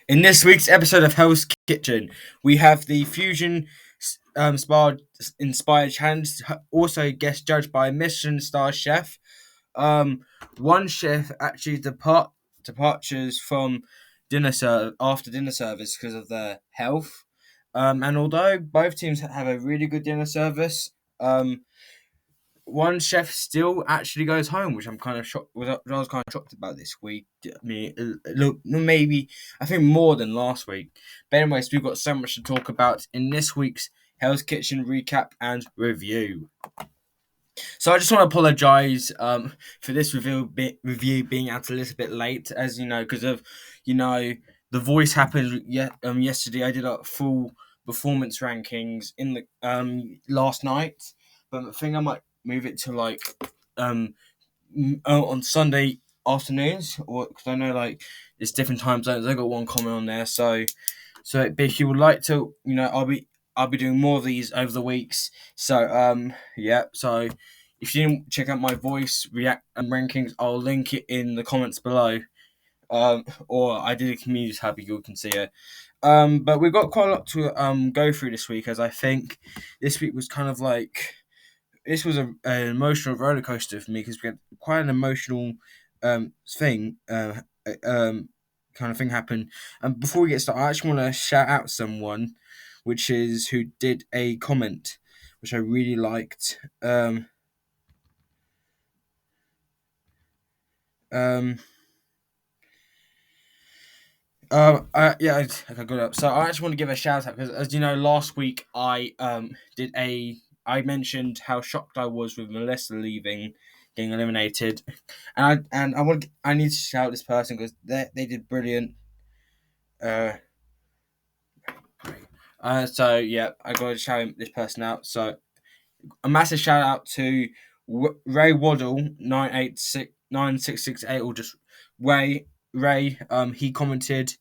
In this week's episode of Hell's Kitchen, we have the fusion inspired challenge, also guest judged by Michelin star chef. Um, One chef actually departures from after dinner service because of their health. And although both teams have a really good dinner service, one chef still actually goes home, which I'm kind of shocked. I was kind of shocked about this week. I mean, look, maybe I think more than last week. But anyways, we've got so much to talk about in this week's Hell's Kitchen recap and review. So I just want to apologise for this review being out a little bit late, as you know, because of the voice happened yesterday. I did a full performance rankings in the last night, but I think I might move it to like um on Sunday afternoons, or because I know like it's different time zones. I got one comment on there, but if you would like to, I'll be doing more of these over the weeks. So yeah. So if you didn't check out my voice react rankings, I'll link it in the comments below. Or I did a community tab, you can see it. But we've got quite a lot to go through this week, as I think this week was kind of like this was an emotional roller coaster for me because we had quite an emotional thing kind of thing happen. And before we get started, I actually want to shout out someone, which is who did a comment which I really liked. Um, yeah, I got it up. So I actually want to give a shout out because, as you know, last week I mentioned how shocked I was with Melissa leaving, getting eliminated, and I need to shout out this person because they did brilliant. Uh, so yeah, I got to shout this person out. So a massive shout out to Ray Waddle 9869668, or just Ray. He commented.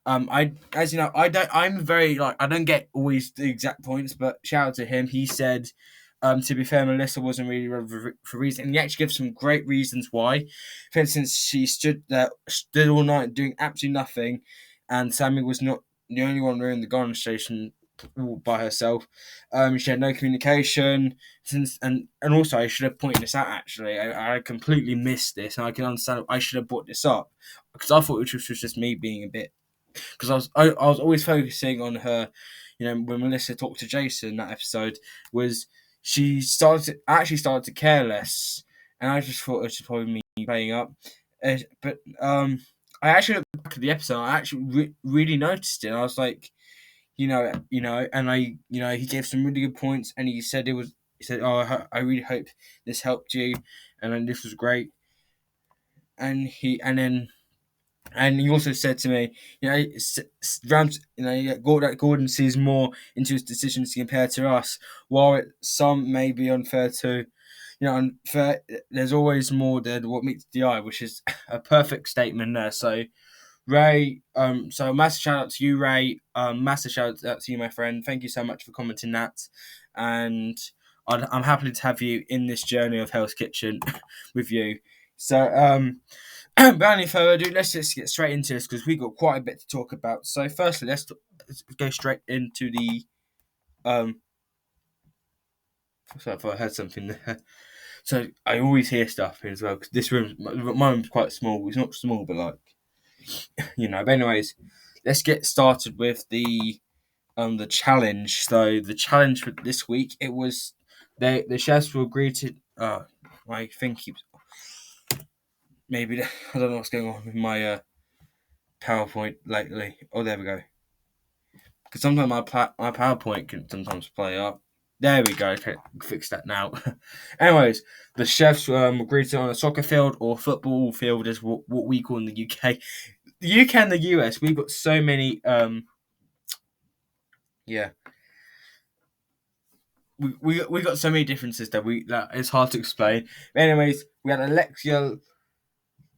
As you know, I don't. I'm very like I don't get always the exact points, but shout out to him. He said, to be fair, Melissa wasn't really relevant for reason, and he actually gives some great reasons why. For instance, she stood all night doing absolutely nothing, and Sammy was not the only one in the garden station all by herself. She had no communication, and also I should have pointed this out. Actually, I completely missed this, and I can understand I should have brought this up because I thought it was just me being a bit because I was always focusing on her. When Melissa talked to Jason, that episode was she started to care less, and I just thought it was probably me playing up. But I actually looked back at the episode. I actually really noticed it. I was like, and he gave some really good points, and he said it was. He said, "Oh, I really hope this helped you, and then this was great." And he also said to me, Rams, Gordon sees more into his decisions compared to us. While some may be unfair to, unfair, there's always more than what meets the eye, which is a perfect statement there. So, Ray, so massive shout out to you, Ray. Massive shout out to you, my friend. Thank you so much for commenting that. And I'm happy to have you in this journey of Hell's Kitchen with you. So, without any further ado, let's just get straight into this because we've got quite a bit to talk about. So, firstly, let's go straight into the. Sorry if I heard something there. So, I always hear stuff as well because this my room's quite small. It's not small, but like, But anyways, let's get started with the challenge. So, the challenge for this week, it was the chefs were greeted. I think maybe I don't know what's going on with my PowerPoint lately. Oh, there we go. Because sometimes my PowerPoint can sometimes play up. There we go. Okay, fix that now. Anyways, the chefs were greeted on a soccer field or football field, is what we call in the UK. The UK and the US, we've got so many. Yeah, we got so many differences that it's hard to explain. But anyways, we had Alexia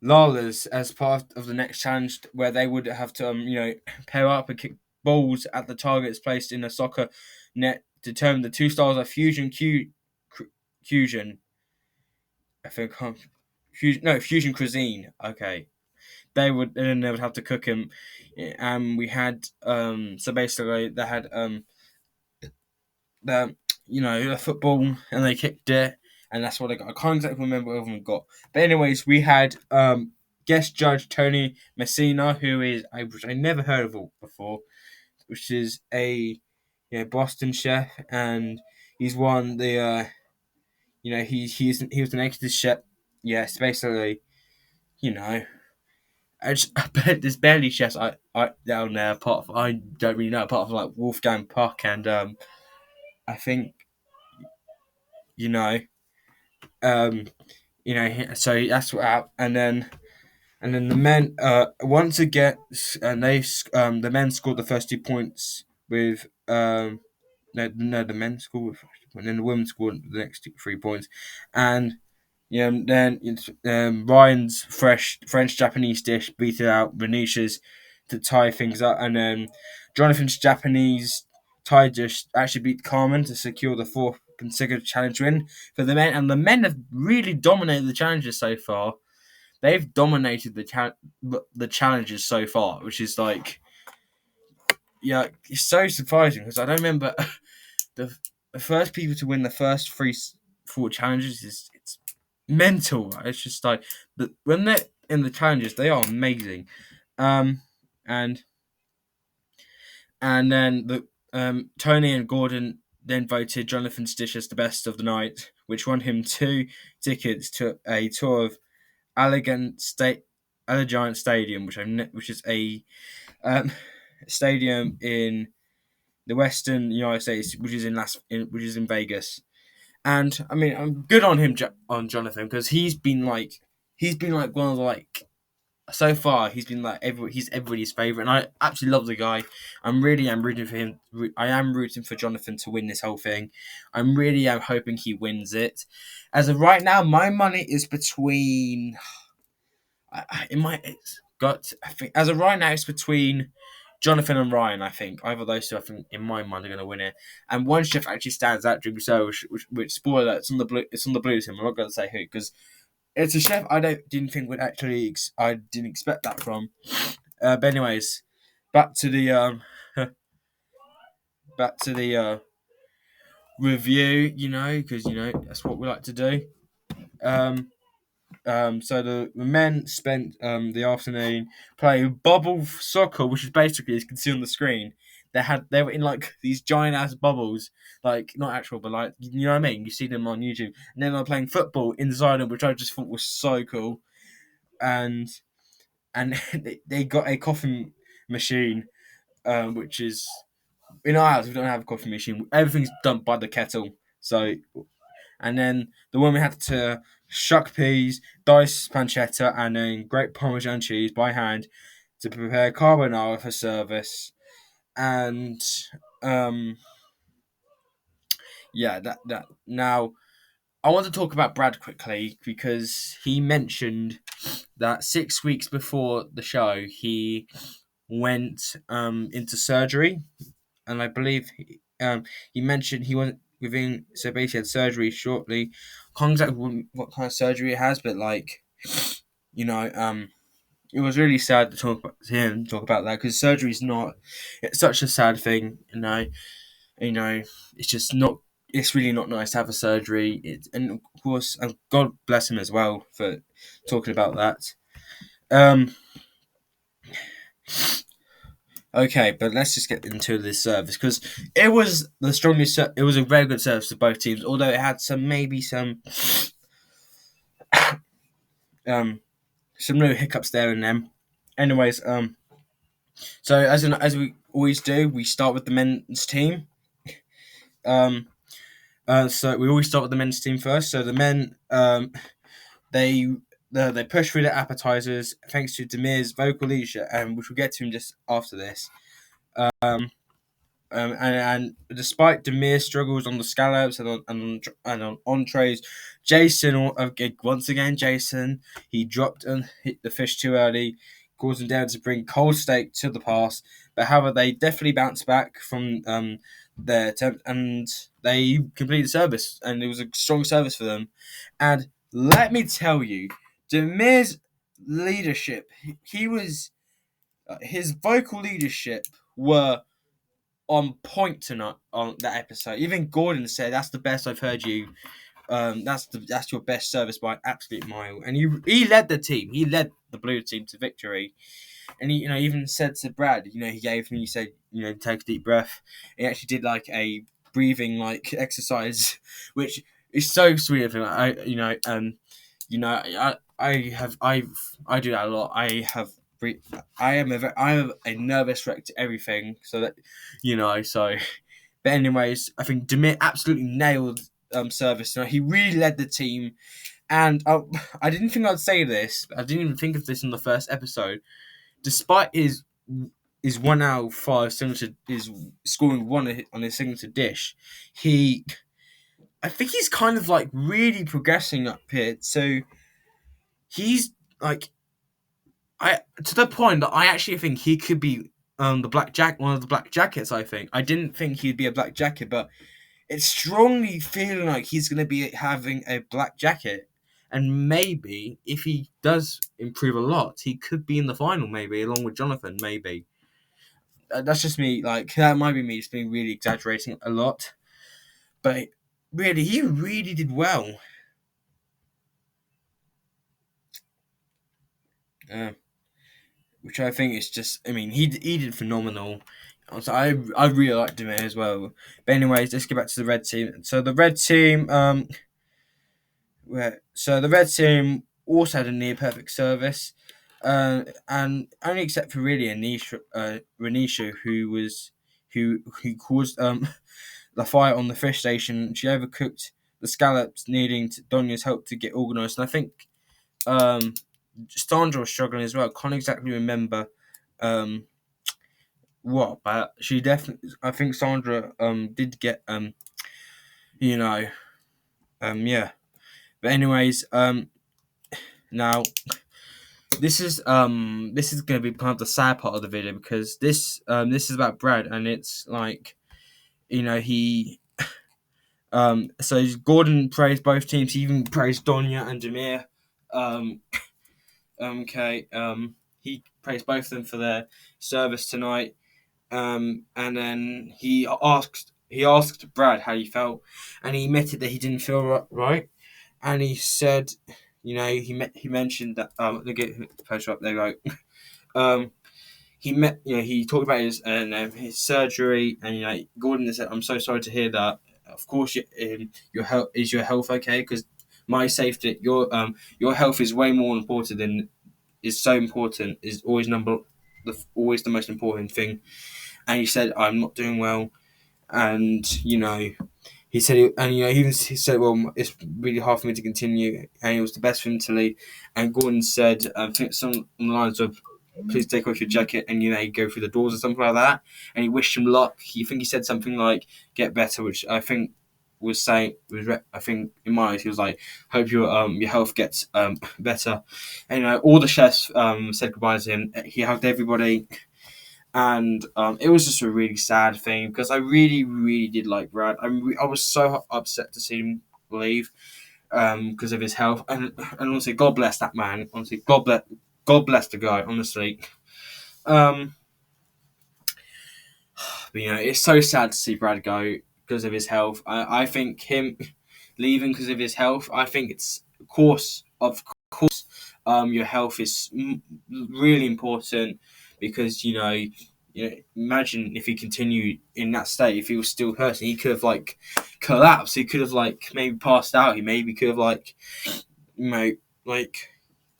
Lawless as part of the next challenge, where they would have to pair up and kick balls at the targets placed in a soccer net. Determine the two styles of fusion. I think fusion cuisine. Okay, they would have to cook him. And we had so basically they had the the football, and they kicked it, and that's what I got. I can't exactly remember what everyone got, but anyways, we had guest judge Tony Messina, which I never heard of before, which is a Boston chef, and he's won the he was the next chef. Yes, basically, you know. I bet there's barely chefs I down there apart from, I don't really know, apart from like Wolfgang Puck and I think you know um so that's what happened. And then the men once again, and the men scored the first 2 points with no, the men scored with, and then the women scored the next 3 points. And then Ryan's fresh French Japanese dish beat out Renisha's to tie things up, and then Jonathan's Japanese Thai dish actually beat Carmen to secure the fourth consecutive challenge win for the men. And the men have really dominated the challenges so far. They've dominated the challenges so far, which is like, it's so surprising because I don't remember the first people to win the first four challenges it's mental. Right? It's just like, but when they're in the challenges, they are amazing. Um, and then Tony and Gordon then voted Jonathan's dish as the best of the night, which won him 2 tickets to a tour of Allegiant Stadium, which is a stadium in the Western United States, which is in Vegas. And I mean, I'm good on him, on Jonathan, because he's been like one of the, like, so far he's been like he's everybody's favorite, and I absolutely love the guy. I'm rooting for him. I am rooting for Jonathan to win this whole thing. I'm hoping he wins it. As of right now, my money is between. I think as of right now it's between Jonathan and Ryan. I think either of those two, I think, in my mind, are going to win it. And one chef actually stands out during the show, which spoiler, it's on the blue team. I'm not going to say who, because it's a chef didn't think would actually. I didn't expect that from. But anyways, back to the review. Because that's what we like to do. So the men spent the afternoon playing bubble soccer, which is basically, as you can see on the screen, they were in like these giant ass bubbles, like not actual, but like, you know what I mean. You see them on YouTube, and then they're playing football inside them, which I just thought was so cool. And they got a coffee machine, which is, in our house we don't have a coffee machine. Everything's done by the kettle. So, and then the woman had to shuck peas, dice pancetta, and then grate Parmesan cheese by hand to prepare carbonara for service. And that now I want to talk about Brad quickly, because he mentioned that 6 weeks before the show he went into surgery, and I believe he mentioned he went within, so basically had surgery shortly. I can't exactly what kind of surgery it has, but like, it was really sad to him talk about that, because surgery is not, it's such a sad thing. It's just not. It's really not nice to have a surgery. And of course, and God bless him as well for talking about that. Okay, but let's just get into this service, because it was the strongest. It was a very good service to both teams, although it had some little hiccups there and then. Anyways, so as we always do, we start with the men's team. So we always start with the men's team first. So the men, they push through the appetizers thanks to Demir's vocal leadership, and which we'll get to him just after this. And despite Demir's struggles on the scallops and on entrees, Jason, once again, he dropped and hit the fish too early, causing them to bring cold steak to the pass. But however, they definitely bounced back from their attempt, and they completed the service, and it was a strong service for them. And let me tell you, Demir's leadership. He was his vocal leadership were on point tonight on that episode. Even Gordon said that's the best I've heard you. That's your best service by an absolute mile. And he led the team. He led the blue team to victory. And he even said to Brad, he gave him. He said, take a deep breath. He actually did like a breathing like exercise, which is so sweet of him. I do that a lot. I am a nervous wreck to everything. So that so. But anyways, I think Demir absolutely nailed service. He really led the team, and I didn't think I'd say this. I didn't even think of this in the first episode. Despite his 1 out of 5 signature is scoring one on his signature dish, I think he's kind of like really progressing up here. So he's like I to the point that I actually think he could be the one of the black jackets. I think I didn't think he'd be a black jacket, but it's strongly feeling like he's going to be having a black jacket. And maybe if he does improve a lot, he could be in the final, maybe along with Jonathan. Maybe that's just me. Like that might be me just being really exaggerating a lot, but really, he really did well. Uh, which I think is just. I mean, he did phenomenal. So I really liked him as well. But anyways, let's get back to the red team. So the red team, so the red team also had a near perfect service, and only except for really Renisha, who caused the fire on the fish station. She overcooked the scallops, needing Donya's help to get organised. And I think Sandra was struggling as well. Can't exactly remember what, but she definitely. I think Sandra did get you know yeah. But anyways now this is gonna be kind of the sad part of the video because this is about Brad and it's like he so Gordon praised both teams. He even praised Donya and Jameer. Um, okay. He praised both of them for their service tonight. And then he asked Brad how he felt, and he admitted that he didn't feel right. And he said, he mentioned that they get the poster up. They go, um, he talked about his surgery, and Gordon said, "I'm so sorry to hear that. Of course, your health is your health okay? Because my safety, your health is way more important than is so important. Is always the most important thing." And he said, "I'm not doing well," and he said, and he said, "Well, it's really hard for me to continue," and it was the best for him to leave. And Gordon said, I think some on the lines of, "Please take off your jacket and go through the doors," or something like that. And he wished him luck. He said something like "get better," which I think was saying I think in my eyes he was like, "Hope your health gets better." And all the chefs said goodbye to him. He hugged everybody. And it was just a really sad thing because I really, really did like Brad. I was so upset to see him leave because of his health. And honestly, God bless that man. Honestly, God bless the guy. Honestly, um, but it's so sad to see Brad go because of his health. I think him leaving because of his health. I think it's of course, your health is really important because imagine if he continued in that state, if he was still hurting, he could have like collapsed. He could have like maybe passed out. He maybe could have like like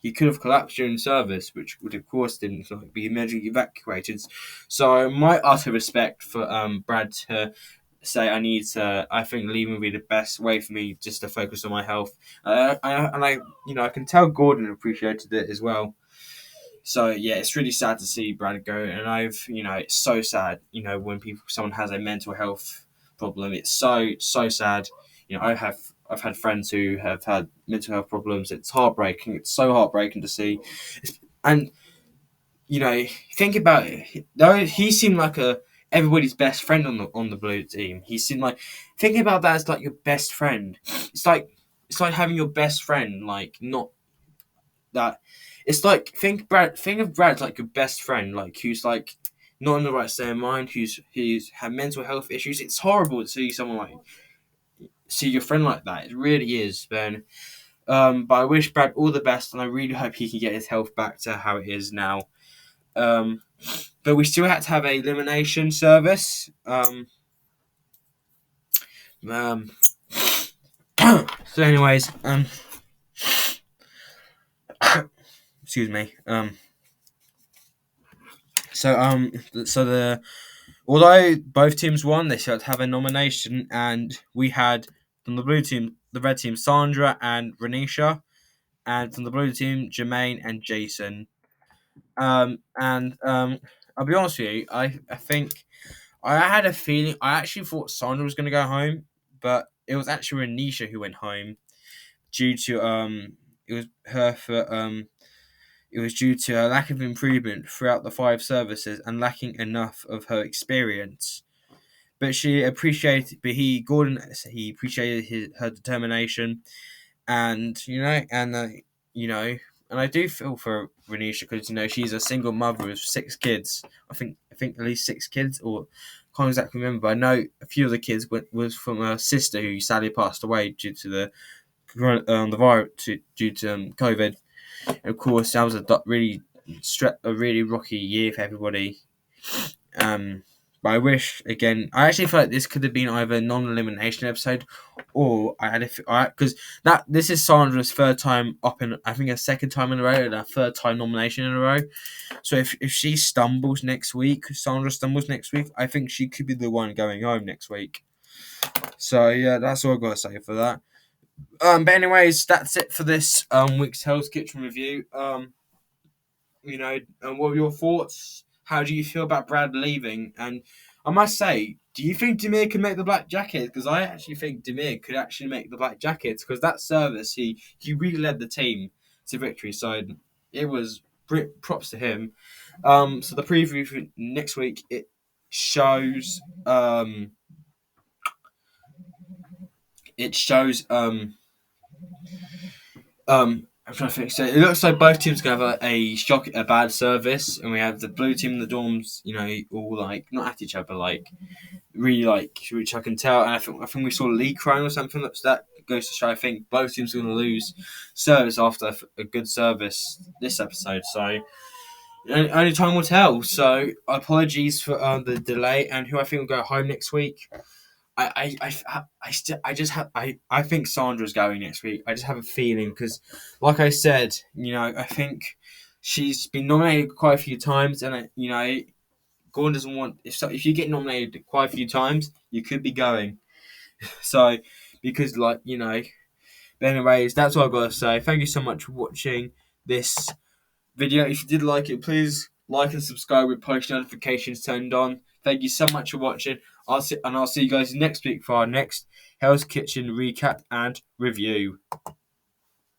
he could have collapsed during service, which would have caused him to be immediately evacuated. So my utter respect for Brad to say I think leaving would be the best way for me just to focus on my health. I can tell Gordon appreciated it as well. So yeah, it's really sad to see Brad go, and it's so sad. When someone has a mental health problem, it's so sad. I've had friends who have had mental health problems. It's heartbreaking. It's so heartbreaking to see, and think about it. Though he seemed like everybody's best friend on the blue team. He seemed like thinking about that as like your best friend. It's like having your best friend, like not that It's like think of Brad like your best friend, like who's like not in the right state of mind, who's had mental health issues. It's horrible to see someone like see your friend like that. It really is, Ben. But I wish Brad all the best, and I really hope he can get his health back to how it is now. Um, but we still had to have a elimination service. Um, so, anyways, excuse me. So the although both teams won, they still had to have a nomination, and we had from the blue team, the red team, Sandra and Renisha, and from the blue team, Jermaine and Jason. I'll be honest with you, I think I had a feeling. I actually thought Sandra was going to go home, but it was actually Renisha who went home due to it was her for it was due to her lack of improvement throughout the five services and lacking enough of her experience. But she appreciated, but he appreciated her determination, and you know, and I do feel for Renisha because she's a single mother with six kids. I think at least six kids, or can't exactly remember. But I know a few of the kids was from her sister who sadly passed away due to the virus, due to COVID. And of course, that was a really rocky year for everybody. But I wish again. I actually feel like this could have been either a non-elimination episode, or I had because that this is Sandra's third time up in, I think, a second time in a row and a third time nomination in a row. So if she stumbles next week, Sandra stumbles next week, I think she could be the one going home next week. So yeah, that's all I've got to say for that. But anyways, that's it for this week's Hell's Kitchen review. And what were your thoughts? How do you feel about Brad leaving? And I must say, do you think Demir can make the black jacket? Because I actually think Demir could actually make the black jackets because that service, he really led the team to victory. So it was props to him. So the preview for next week, it shows it shows I'm trying to think. So it looks like both teams gonna have a bad service, and we have the blue team and the dorms, all like not at each other, like really like, which I can tell. And I think we saw Lee crying or something. So that goes to show I think both teams are gonna lose service after a good service this episode. So only time will tell. So apologies for the delay, and who I think will go home next week. I think Sandra's going next week. I just have a feeling because, like I said, I think she's been nominated quite a few times, and Gordon doesn't want if you get nominated quite a few times, you could be going. So because but anyways, that's all I've got to say. Thank you so much for watching this video. If you did like it, please like and subscribe with post notifications turned on. Thank you so much for watching. I'll see you guys next week for our next Hell's Kitchen recap and review.